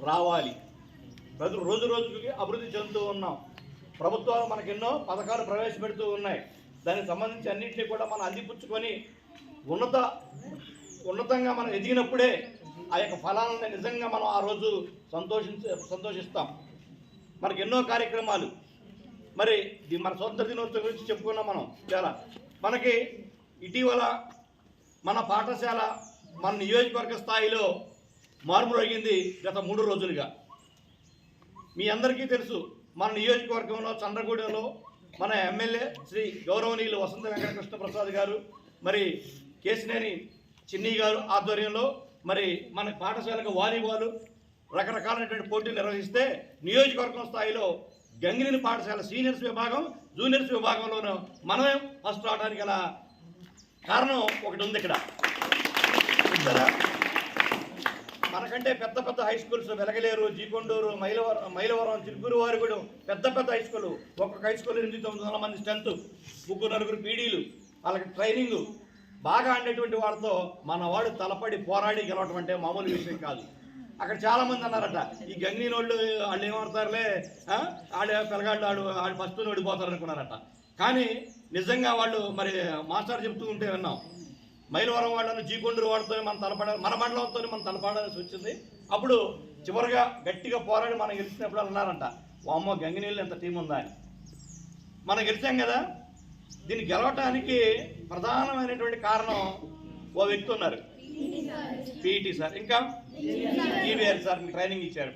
రావాలి. రోజు రోజుకి అభివృద్ధి చెందుతూ ఉన్నాం. ప్రభుత్వాలు మనకెన్నో పథకాలు ప్రవేశపెడుతూ ఉన్నాయి. దానికి సంబంధించి అన్నింటినీ కూడా మనం అందిపుచ్చుకొని ఉన్నతంగా మనం ఎదిగినప్పుడే ఆ యొక్క ఫలాలను నిజంగా మనం ఆ రోజు సంతోషిస్తాం. మనకి ఎన్నో కార్యక్రమాలు, మరి మన స్వతంత్ర దినోత్సవం గురించి చెప్పుకున్నాం మనం చాలా. మనకి ఇటీవల మన పాఠశాల మన నియోజకవర్గ స్థాయిలో మార్పురగింది గత 3 రోజులుగా. మీ అందరికీ తెలుసు, మన నియోజకవర్గంలో చంద్రగూడెంలో మన ఎమ్మెల్యే శ్రీ గౌరవనీయులు వసంత వెంకటకృష్ణ ప్రసాద్ గారు, మరి కేసినేని చిన్ని గారు ఆధ్వర్యంలో మరి మన పాఠశాలకు వాలీబాల్ రకరకాలైనటువంటి పోటీలు నిర్వహిస్తే నియోజకవర్గం స్థాయిలో గంగినేని పాఠశాల సీనియర్స్ విభాగం, జూనియర్స్ విభాగంలోనూ మనమే ఫస్ట్ రావడానికి గల కారణం ఒకటి ఉంది ఇక్కడ. మనకంటే పెద్ద పెద్ద హై స్కూల్స్ వెలగలేరు, జీకొండూరు, మైలవరం, చిలుకూరువారిగూడెం పెద్ద పెద్ద హై స్కూల్, ఒక్కొక్క హై స్కూల్ 800-900 మంది స్ట్రెంత్, 3-4 పీడీలు, వాళ్ళకి ట్రైనింగ్ బాగా ఆడేటువంటి వాళ్ళతో మనవాడు తలపడి పోరాడి గెలవటం అంటే మామూలు విషయం కాదు. అక్కడ చాలామంది అన్నారట, ఈ గంగిని వాళ్ళు ఏమవుతారులే, పిల్లగాళ్ళు ఆడు ఫస్ట్ ఓడిపోతారు అనుకున్నారట. కానీ నిజంగా వాళ్ళు మరి మాస్టర్ చెప్తూ ఉంటే విన్నాం, మైలవరం వాళ్ళను జీకొండూరు వాడితో మన మండలంతో మనం తలపడాల్సి వచ్చింది. అప్పుడు చివరిగా గట్టిగా పోరాడి మనం గెలిచినప్పుడు అన్నారంట, అమ్మో గంగినీళ్ళు ఎంత టీం ఉందా అని. మనం గెలిచాం కదా. దీన్ని గెలవటానికి ప్రధానమైనటువంటి కారణం ఓ వ్యక్తి ఉన్నారు, పీఈటీ సార్, ఇంకా ఈవీఆర్ సార్ మీకు ట్రైనింగ్ ఇచ్చారు.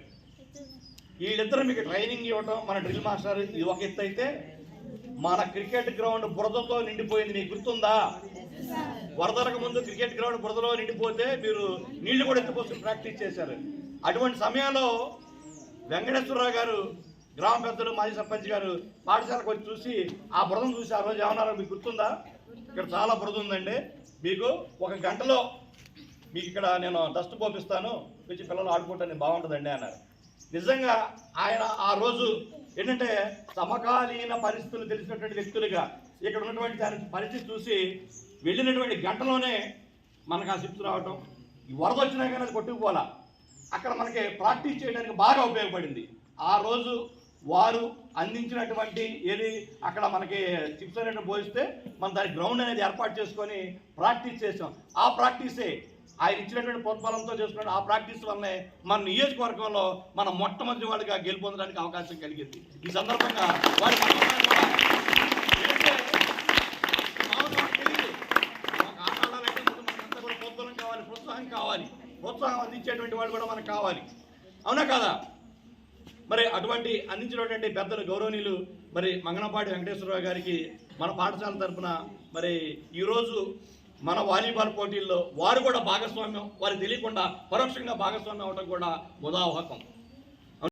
వీళ్ళిద్దరూ మీకు ట్రైనింగ్ ఇవ్వటం, మన డ్రిల్ మాస్టర్, ఇది ఒక ఎత్తు అయితే, మన క్రికెట్ గ్రౌండ్ బురదతో నిండిపోయింది. మీకు గుర్తుందా? వరదలకు ముందు క్రికెట్ గ్రౌండ్ బురదలో నిండిపోతే మీరు నీళ్లు కూడా ఎత్తుకోసం ప్రాక్టీస్ చేశారు. అటువంటి సమయంలో వెంకటేశ్వరరావు గారు, గ్రామ పెద్దలు, మాజీ సర్పంచ్ గారు పాఠశాలకు వచ్చి చూసి ఆ బురదను చూసి ఆ రోజు ఏమన్నారో మీకు గుర్తుందా? ఇక్కడ చాలా బురద ఉందండి, మీకు 1 గంటలో మీకు ఇక్కడ నేను డస్ట్ పోపిస్తాను, వచ్చి పిల్లలు ఆడుకుంటాను, బాగుంటుందండి అన్నారు. నిజంగా ఆయన ఆ రోజు ఏంటంటే సమకాలీన పరిస్థితులు తెలిసినటువంటి వ్యక్తులుగా ఇక్కడ ఉన్నటువంటి దాని పరిస్థితి చూసి వెళ్ళినటువంటి గంటలోనే మనకు ఆ షిఫ్ట్ రావటం, ఈ వరద వచ్చినా కానీ అది కొట్టుకుపోవాలా, అక్కడ మనకి ప్రాక్టీస్ చేయడానికి బాగా ఉపయోగపడింది. ఆ రోజు వారు అందించినటువంటి ఏది అక్కడ మనకి చిప్స్ అనేది పోయిస్తే మనం దాని గ్రౌండ్ అనేది ఏర్పాటు చేసుకొని ప్రాక్టీస్ చేసాం. ఆ ప్రాక్టీసే ఆయన ఇచ్చినటువంటి ప్రోత్సాహంతో చేసుకున్న ఆ ప్రాక్టీస్ వల్లనే మన నియోజకవర్గంలో మనం మొట్టమొదటి వాడిగా గెలుపొందడానికి అవకాశం కలిగింది. ఈ సందర్భంగా వారి ప్రోత్సాహం కావాలి, ప్రోత్సాహం అందించేటువంటి వాళ్ళు కూడా మనకు కావాలి, అవునా కాదా? మరి అటువంటి అందించినటువంటి పెద్దలు గౌరవనీయులు మరి మంగనపాటి వెంకటేశ్వరరావు గారికి మన పాఠశాల తరఫున మరి ఈరోజు మన వాలీబాల్ పోటీల్లో వారు కూడా భాగస్వామ్యం, వారికి తెలియకుండా పరోక్షంగా భాగస్వామ్యం అవడం కూడా ఉదాహరణ.